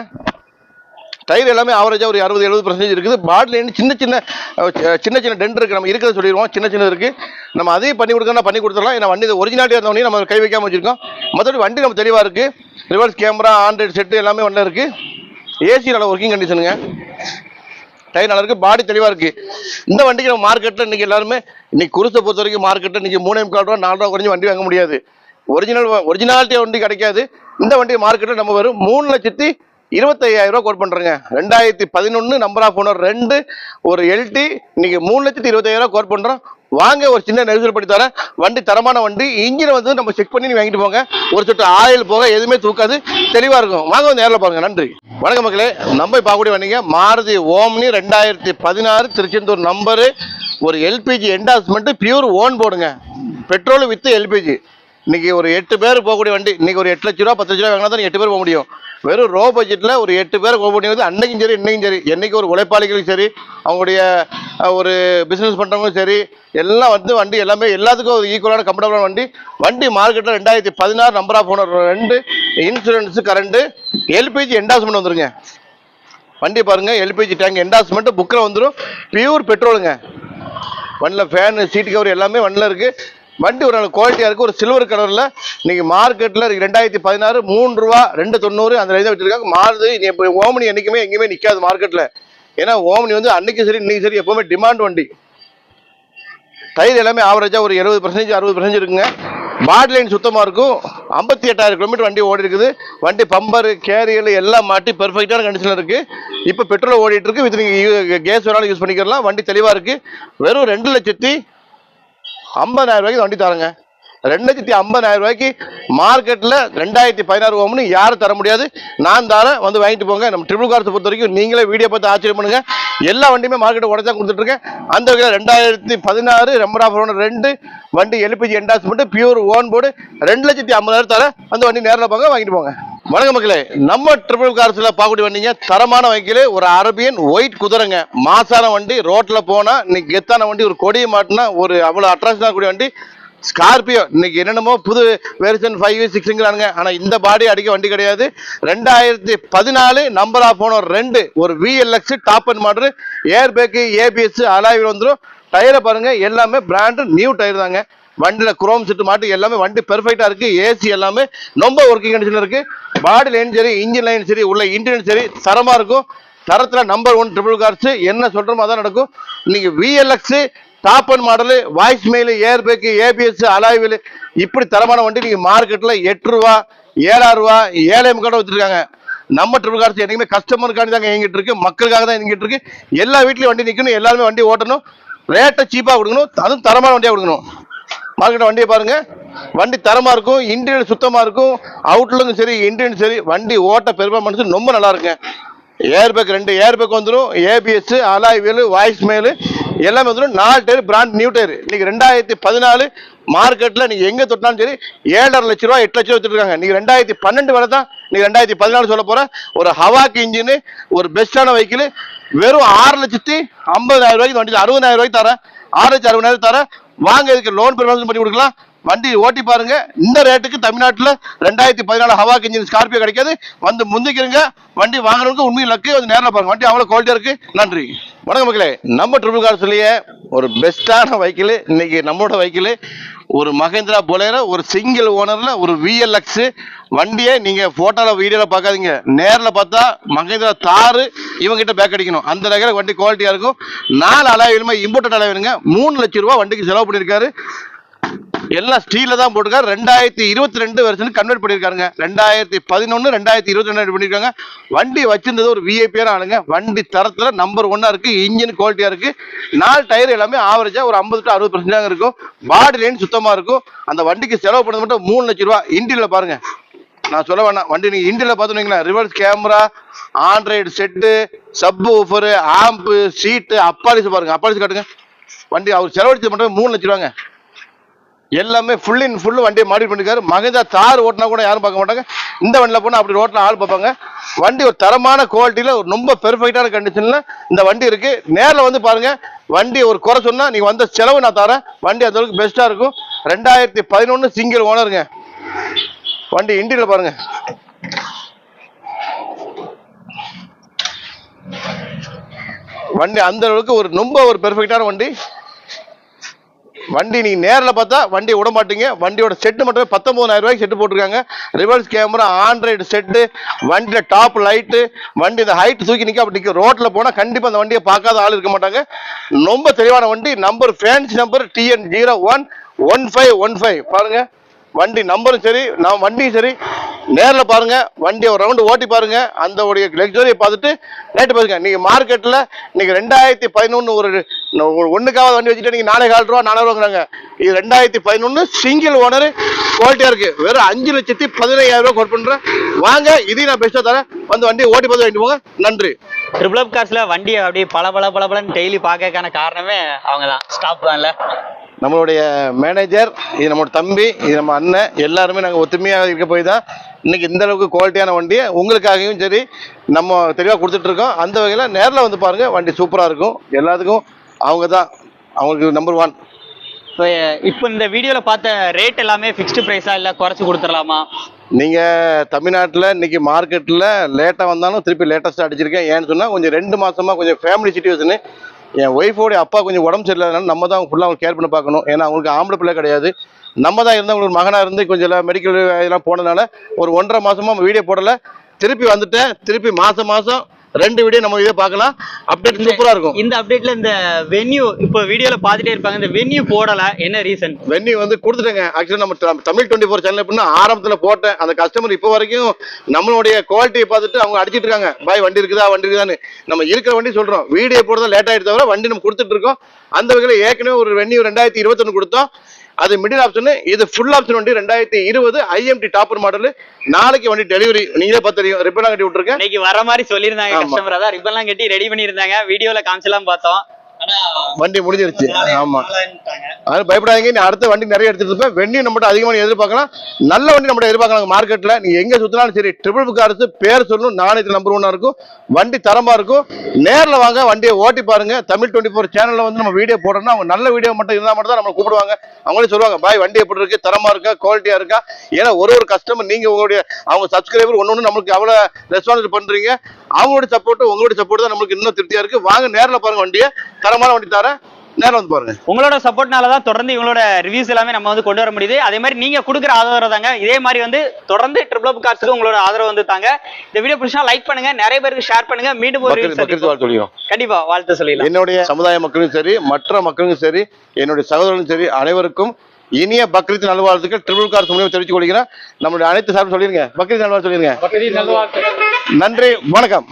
டயர் எல்லாமே ஆவரேஜா ஒரு 60-70% இருக்குது. பாடியில் சின்ன சின்ன டென்ட் இருக்கு. நம்ம இருக்கிறத சொல்லிடுவோம். சின்ன இருக்கு. நம்ம அதையும் பண்ணி கொடுக்கணும், பண்ணி கொடுத்துடலாம். ஏன்னா வண்டி ஒரிஜினாலிட்டியா இருந்தவொடனே நம்ம கை வைக்காம வச்சிருக்கோம். மற்றபடி வண்டி நம்ம தெளிவா இருக்கு. ரிவர்ஸ் கேமரா, ஆண்ட்ராய்டு செட்டு எல்லாமே வண்டியில் இருக்கு. ஏசி நல்ல ஒர்க்கிங் கண்டிஷனுங்க. டயர் நல்லா இருக்கு. பாடி தெளிவா இருக்கு. இந்த வண்டிக்கு நம்ம மார்க்கெட்ல இன்னைக்கு எல்லாருமே இன்னைக்கு குருசை பொறுத்த வரைக்கும் மார்க்கெட்ல இன்னைக்கு 3.25 ரூபா 4 ரூபா குறைஞ்சு வண்டி வாங்க முடியாது. ஒரிஜினாலிட்டி வண்டி கிடைக்காது. இந்த வண்டி மார்க்கெட்ல நம்ம வரும் 3,25,000 ரூபா கோட் பண்றோங்க. 2011 நம்பர் ஆஃப் ஓனர் 2 ஒரு எல்டி இன்னைக்கு 3,25,000 ரூபா கோட் பண்றோம். வாங்க ஒரு சின்ன நெரிசல் படி தரேன். வண்டி தரமான வண்டி. இன்ஜினை வந்து நம்ம செக் பண்ணி வாங்கிட்டு போங்க. ஒரு சொட்டு ஆயில் போக எதுவுமே தூக்காது. தெளிவா இருக்கும். வாங்க வந்து நேரில் பாருங்க. நன்றி. வணக்கம் மக்களே, நம்ம பார்க்கக்கூடிய வண்டிங்க மாருதி ஓம்னி 2016 திருச்செந்தூர் நம்பரு. ஒரு எல்பிஜி என்டாஸ்மெண்ட் பியூர் ஓன் போர்டுங்க. Petrol with LPG. இன்னைக்கு ஒரு 8 பேர் போகக்கூடிய வண்டி. இன்னைக்கு ஒரு 8 லட்ச ரூபா 10 லட்ச ரூபா வாங்கினா தான் 8 பேர் போக முடியும். வெறும் ரோ பட்ஜெட்ல ஒரு 8 பேர் போக முடியாது. அன்னைக்கும் சரி இன்னைக்கும் சரி. என்னைக்கு ஒரு உழைப்பாளிகளும் சரி, அவங்களுடைய ஒரு பிசினஸ் பண்றவங்களும் சரி, எல்லாம் வந்து வண்டி எல்லாமே எல்லாத்துக்கும் ஒரு ஈக்குவலான கம்ஃபர்டபுளான வண்டி. வண்டி மார்க்கெட்ல 2016 number of owner 2 insurance current LPG endorsement வந்துருங்க. வண்டி பாருங்க. எல்பிஜி டேங்க் என்டாஸ்மெண்ட் புக்கில் வந்துடும். பியூர் பெட்ரோலுங்க. வண்டியில் ஃபேனு, சீட் கவர் எல்லாமே வண்டியில் இருக்கு. வண்டி ஒரு நல்ல குவாலிட்டியா இருக்கு. ஒரு சில்வர் கலர்ல இன்னைக்கு மார்க்கெட்ல 2016 3 ரூபா 290 அந்த ரேஞ்சில் வச்சிருக்காங்க. மாறுது. ஓமனி என்னைக்குமே எங்கேயுமே நிக்காது மார்க்கெட்ல. ஏன்னா ஓமனி வந்து அன்னைக்கு சரி இன்னைக்கு சரி எப்பவுமே டிமாண்ட் வண்டி. டயர் எல்லாமே ஆவரேஜா ஒரு 70% 60% இருக்குங்க. பாடி லைன் சுத்தமா இருக்கும். 58,000 கிலோமீட்டர் வண்டி ஓடி இருக்குது. வண்டி பம்பர், கேரியல் எல்லாம் மாட்டி பெர்ஃபெக்டான கண்டிஷன்ல இருக்கு. இப்போ பெட்ரோல் ஓடிட்டு இருக்கு. வித் நீங்க கேஸ் வேணாலும் யூஸ் பண்ணிக்கலாம். வண்டி தெளிவா இருக்கு. வெறும் 2,50,000 ரூபாய்க்கு வண்டி தரங்க. 2,50,000 ரூபாய்க்கு மார்க்கெட்ல 2016 ஓம்னு யாரும் தர முடியாது. நான் தரேன். வந்து வாங்கிட்டு போங்க. நம்ம ட்ரிபிள் கார்ஸ் பொறுத்த வரைக்கும் நீங்களே வீடியோ பார்த்து ஆச்சரியம் பண்ணுங்க. எல்லா வண்டியுமே மார்க்கெட்டை உடச்சா கொடுத்துட்டு இருக்கேன். அந்த வகையில் 2016 நம்பர் ஆஃப் ஓனர் 2 வண்டி LPG endorsement pure own board 2,50,000 தரேன். அந்த வண்டி நேரில் போங்க, வாங்கிட்டு போங்க. வணக்கம் மக்களே, நம்ம ட்ரிபிள் கார்ஸ்ல பார்க்கக்கூடிய வண்டிங்க தரமான வைக்கல. ஒரு அரபியன் ஒயிட் குதிரைங்க. மாசான வண்டி. ரோட்ல போனா இன்னைக்கு கெத்தான வண்டி. ஒரு கொடியை மாட்டினா ஒரு அவ்வளவு அட்ராக்ஷன் கூடிய வண்டி. ஸ்கார்பியோ இன்னைக்கு என்னென்னமோ புது வெர்ஷன் 5 6ங்கிறானுங்க. ஆனா இந்த பாடி அடிக்க வண்டி கிடையாது. 2014 நம்பர் ஆஃப் ஓனர் 2 ஒரு VLX top and model. Air bag, ABS, alloy வந்துடும். டயரை பாருங்க. எல்லாமே பிராண்ட் நியூ டயர் தாங்க. வண்டியில குரோம் செட்டு மாட்டு எல்லாமே வண்டி பெர்ஃபெக்டா இருக்கு. ஏசி எல்லாமே ரொம்ப ஒர்க்கிங் கண்டிஷன்ல இருக்கு. பாடி லைன் சரி, இன்ஜின் லைன் சரி, உள்ள இன்டீரியர் சரி தரமா இருக்கும். தரத்துல நம்பர் 1 ட்ரிபிள் கார்ஸ். என்ன சொல்றோமோ அதான் நடக்கும். இன்னைக்கு VLX top and model, voice mail, air bag, ABS, alloy wheel இப்படி தரமான வண்டி நீங்க மார்க்கெட்ல 8 ரூபா 7,000 ரூபா 7,500 வச்சிருக்காங்க. நம்ம ட்ரிபிள் கார்ஸ் என்னைக்குமே கஸ்டமருக்காண்டி தாங்க இயங்கிட்டு இருக்கு. மக்களுக்காக தான் இயங்கிட்டு இருக்கு. எல்லா வீட்லயும் வண்டி நிக்கணும். எல்லாருமே வண்டி ஓட்டணும். ரேட்டை சீப்பா கொடுக்கணும். அதுவும் தரமான வண்டியா கொடுக்கணும். மார்க்கெட் வண்டியை பாருங்க. வண்டி தரமா இருக்கும். இன்டீரியர் சுத்தமா இருக்கும். அவுட்லுக்கும் சரி, இன்டீரியர் சரி, வண்டி ஓட்ட பெர்ஃபார்மன்ஸ் ரொம்ப நல்லா இருக்குங்க. ஏர் பேக் 2 ஏர் பேக் வந்துடும். ABS, alloy wheel, voice mail எல்லாமே வந்துடும். 4 டயர் பிராண்ட் நியூ டயர். இன்னைக்கு 2014 மார்க்கெட்ல நீங்க எங்க தொட்டாலும் சரி 7,5 லட்ச ரூபா 8 லட்சம் வச்சிருக்காங்க. நீங்க 2012 விலை தான் நீங்க 2014 சொல்ல போற. ஒரு ஹவாக்கு இன்ஜின், ஒரு பெஸ்டான வெஹிக்கிள். வெறும் 6,50,000 ரூபாய்க்கு வண்டி 60,000 ரூபாய்க்கு தரேன். 6,60,000 தரேன். வாங்க. இதுக்கு லோன் பெர்ஃபார்மன்ஸ் பண்ணி கொடுக்கலாம். வண்டி ஓட்டி பாருங்க. இந்த ரேட்டுக்கு தமிழ்நாட்டில் 2014 ஹவாக் இன்ஜின் ஸ்கார்பியோ கிடைக்காது. வந்து முந்திக்கிறங்க. வண்டி வாங்குறவங்க உண்மையில் லக்கு. வந்து நேரில் பாருங்க. வண்டி அவ்வளோ குவாலிட்டியா இருக்கு. நன்றி. வணக்கம் மக்களே, நம்ம ட்ரிபிள் கார்ஸ்லயே ஒரு பெஸ்டான வெஹிக்கிள் இன்னைக்கு நம்மளோட வெஹிக்கிள் ஒரு மகேந்திரா பொலேரோ, ஒரு சிங்கிள் ஓனர்ல ஒரு VLX வண்டியை நீங்க போட்டோல வீடியோல பார்க்காதீங்க, நேரில் பார்த்தா மகேந்திரா தார் இவங்க கிட்ட பேக் அடிக்கணும். அந்த நகர வண்டி குவாலிட்டியா இருக்கும். 4 அலாய்வுமே இம்போர்ட்டட் அலாய்வுங்க. 3 லட்சம் ரூபாய் வண்டிக்கு செலவு பண்ணியிருக்காரு. எல்லாம் ஸ்டீல தான் போட்டுருக்காரு. 2022 வருஷம் கன்வெர்ட் பண்ணியிருக்காருங்க. 2011 2022 பண்ணியிருக்காங்க. வண்டி வச்சிருந்தது ஒரு விஐபியான ஆளுங்க. வண்டி தரத்துல நம்பர் 1 இருக்கு. இன்ஜின் குவாலிட்டியா இருக்கு. 4 டயர் எல்லாமே ஆவரேஜா ஒரு 50 to 60% இருக்கும். பாடி லைன் சுத்தமா இருக்கும். அந்த வண்டிக்கு செலவு பண்ணது மட்டும் 3 லட்சம் ரூபாய். இன்டீரியல பாருங்க, நான் சொல்ல வேணாம். வண்டி நீங்க இன்டீரியல பார்த்துனீங்களா, reverse camera, Android set, subwoofer, amp, seat, அப்பாலிஸ் பாருங்க. அப்பாலிஸ் காட்டுங்க. வண்டி அவர் செலவழிச்சது மட்டும் 3 லட்சம் ரூபாங்க. எல்லாமே ஃபுல் இன் ஃபுல் வண்டியை மாடி பண்ணிருக்காரு. மகேந்திரா தார் ஓட்டினா கூட யாரும் பார்க்க மாட்டாங்க. இந்த வண்டியில் போனால் அப்படி ரோட்டில் ஆள் பார்ப்பாங்க. வண்டி ஒரு தரமான குவாலிட்டியில் ஒரு ரொம்ப பெர்ஃபெக்டான கண்டிஷனில் இந்த வண்டி இருக்கு. நேரில் வந்து பாருங்க. வண்டி ஒரு குறை சொன்னா நீங்க வந்த செலவு நான் தரேன். வண்டி அந்த அளவுக்கு பெஸ்டா இருக்கும். 2011 சிங்கிள் ஓனருங்க. வண்டி இன்டீரியர் பாருங்க. வண்டி அந்த அளவுக்கு ஒரு ரொம்ப ஒரு பெர்ஃபெக்டான வண்டி. வண்டி நீங்க நேரில் பார்த்தா வண்டியை விட மாட்டீங்க. வண்டியோட செட்டு மட்டுமே 19,000 ரூபாய்க்கு செட்டு போட்டிருக்காங்க. ரிவர்ஸ் கேமரா, ஆண்ட்ராய்டு செட்டு, வண்டியில டாப் லைட்டு, வண்டி இந்த ஹைட் தூக்கி நிக்க அப்படி நிக்க. ரோட்ல போனா கண்டிப்பா அந்த வண்டியை பார்க்காத ஆள் இருக்க மாட்டாங்க. ரொம்ப தெளிவான வண்டி. நம்பர் ஃபேன்சி நம்பர் TN011515 பாருங்க. வண்டி நம்பரும் சரி, நான் வண்டியும் சரி. நேரில் பாருங்க, வண்டியை ஒரு ரவுண்டு ஓட்டி பாருங்க. அந்த உடைய லக்ஸரியை பார்த்துட்டு ரேட்டு பாருங்க. நீங்க மார்க்கெட்ல நீங்க 2011 ஒரு ஒண்ணுக்காவது வண்டி வச்சுட்டு நீங்க 4,400 ரூபா 4,000 ரூபாங்கிறாங்க. இது 2011 சிங்கிள் ஓனர் குவாலிட்டியா இருக்கு. வெறும் 5,15,000 ரூபாய் கோட் பண்றேன். வாங்க, இதையும் நான் பெஸ்டா தரேன். வந்து வண்டியை ஓட்டி பார்த்து வாங்கிட்டு போங்க. நன்றி. ட்ரிபிள் அப் கார்ஸ்ல வண்டியை அப்படியே பலன்னு டெய்லி பார்க்கறதுக்கான காரணமே அவங்க தான். ஸ்டாப் தான்ல. நம்மளுடைய மேனேஜர், இது நம்மளோட தம்பி, இது நம்ம அண்ணன், எல்லாருமே நாங்கள் ஒத்துமையாக இருக்க போய் தான் இன்னைக்கு இந்த அளவுக்கு குவாலிட்டியான வண்டியை உங்களுக்காகவும் சரி நம்ம தெளிவாக கொடுத்துட்டு இருக்கோம். அந்த வகையில் நேரில் வந்து பாருங்க, வண்டி சூப்பராக இருக்கும். எல்லாத்துக்கும் அவங்க தான் அவங்களுக்கு நம்பர் 1. ஸோ இப்போ இந்த வீடியோவில் பார்த்த ரேட் எல்லாமே ஃபிக்ஸ்டு ப்ரைஸா இல்லை குறைச்சி கொடுத்துடலாமா? நீங்கள் தமிழ்நாட்டில் இன்னைக்கு மார்க்கெட்டில் லேட்டாக வந்தாலும் திருப்பி லேட்டஸ்ட்டாக அடிச்சிருக்கேன். ஏன்னு சொன்னால் கொஞ்சம் 2 மாதமாக கொஞ்சம் ஃபேமிலி சிச்சுவேஷனு. என் ஒய்ஃபோடைய அப்பா கொஞ்சம் உடம்பு சரியில்லாதனால நம்ம தான் ஃபுல்லாக அவங்க கேர் பண்ணி பார்க்கணும். ஏன்னா அவங்களுக்கு ஆம்பளை பிள்ளை கிடையாது. நம்ம தான் இருந்தால் அவங்களுக்கு மகனாக இருந்து கொஞ்சம் எல்லாம் மெடிக்கல் இதெல்லாம் போனதுனால ஒரு 1.5 மாதமாக வீடியோ போடலை. திருப்பி வந்துட்டேன். திருப்பி மாதம் 2 வீடியோ நம்ம இதை பார்க்கலாம். அப்டேட் சூப்பராக இருக்கும். இந்த அப்டேட்ல இந்த வென்யூ இப்போ வீடியோல பார்த்துட்டே இருப்பாங்க. இந்த வென்யூ போடல, என்ன ரீசன்? வென்யூ வந்து கொடுத்துட்டேங்க. ஆக்சுவலாக நம்ம தமிழ் 24 சேனல் எப்படின்னா ஆரம்பத்தில் போட்டேன். அந்த கஸ்டமர் இப்போ வரைக்கும் நம்மளுடைய குவாலிட்டியை பார்த்துட்டு அவங்க அடிச்சிட்டு இருக்காங்க. பாய் வண்டி இருக்குதான்னு. நம்ம இருக்கிற வண்டி சொல்றோம். வீடியோ போடுறதா லேட் ஆகிட்டு தவிர வண்டி நம்ம கொடுத்துட்டு இருக்கோம். அந்த வகையில் ஏற்கனவே ஒரு வென்யூ 2021 கொடுத்தோம். அது மிடில் ஆப்ஷன். இது ஃபுல் ஆப்ஷன் வண்டி 2020 IMT டாப்பர் மாடல். நாளைக்கு வண்டி டெலிவரி. நீங்களே பார்த்து தெரியும். ரிப்பன்லாம் கட்டி விட்டுருக்கேன். இன்னைக்கு வர மாதிரி சொல்லியிருந்தாங்க கஸ்டமர். அதான் ரிப்பன்லாம் கட்டி ரெடி பண்ணியிருந்தாங்க. வீடியோல காமிச்சலாம் பார்த்தோம். வண்டி முடிஞ்சிருச்சு. ஆமா, அது பயப்படாதீங்க. நீ அடுத்த வண்டி நிறைய எடுத்துட்டு இருப்பேன். வெண்ணியும் நம்மகிட்ட அதிகமாக எதிர்பார்க்கலாம். நல்ல வண்டி நம்மகிட்ட எதிர்பார்க்கலாம். மார்க்கெட்ல நீங்க எங்க சுத்தினாலும் சரி, ட்ரிபிள் கார்ஸ் பேர் சொல்லணும். நாணயத்தில் நம்பர் 1 இருக்கும். வண்டி தரமா இருக்கும். நேரில் வாங்க, வண்டியை ஓட்டி பாருங்க. தமிழ் 24 சேனல்ல வந்து நம்ம வீடியோ போடணும்னா அவங்க நல்ல வீடியோ மட்டும் இருந்தால் மட்டும் தான் நம்ம கூப்பிடுவாங்க. அவங்களே சொல்லுவாங்க, பாய் வண்டி எப்படி இருக்கு, தரமா இருக்கா, குவாலிட்டியா இருக்கா. ஏன்னா ஒரு கஸ்டமர் நீங்க உங்களுடைய அவங்க சப்ஸ்கிரைபர் ஒன்று நம்மளுக்கு அவ்வளவு ரெஸ்பான்ஸ் பண்றீங்க. அவங்களோட சப்போர்ட் உங்களோட சப்போர்ட் தான் நம்மளுக்கு இன்னும் திருப்தியா இருக்கு. வாங்க நேரில் பாருங்க வண்டியை. தரமான வண்டி தரேன். நேரம் வந்து பாருங்க. உங்களோட சப்போர்ட்னால தான் தொடர்ந்து இவங்களோட ரிவ்யூஸ் எல்லாமே நம்ம வந்து கொண்டு வர முடியுது. அதே மாதிரி நீங்க கொடுக்குற ஆதரவு தாங்க. இதே மாதிரி வந்து தொடர்ந்து ட்ரிபிள் அப் கார்ஸ்க்கு உங்களோட ஆதரவு வந்து தாங்க. இந்த வீடியோ பிடிச்சா லைக் பண்ணுங்க, நிறைய பேருக்கு ஷேர் பண்ணுங்க. மீண்டும் ஒரு கண்டிப்பா வாழ்த்து சொல்லிடலாம். என்னுடைய சமுதாய மக்களும் சரி, மற்ற மக்களும் சரி, என்னுடைய சகோதரர்களும் சரி, அனைவருக்கும் இனிய பக்ரீத் நல்வாழ்த்துக்கள் ட்ரிபிள் கார்ஸ் மூலியமா தெரிவித்துக் கொள்கிறேன். நம்மளுடைய அனைத்து சார்பு சொல்லிருங்க. பக்ரீத் நல்வாழ்த்து சொல்லிருங்க. நன்றி, வணக்கம்.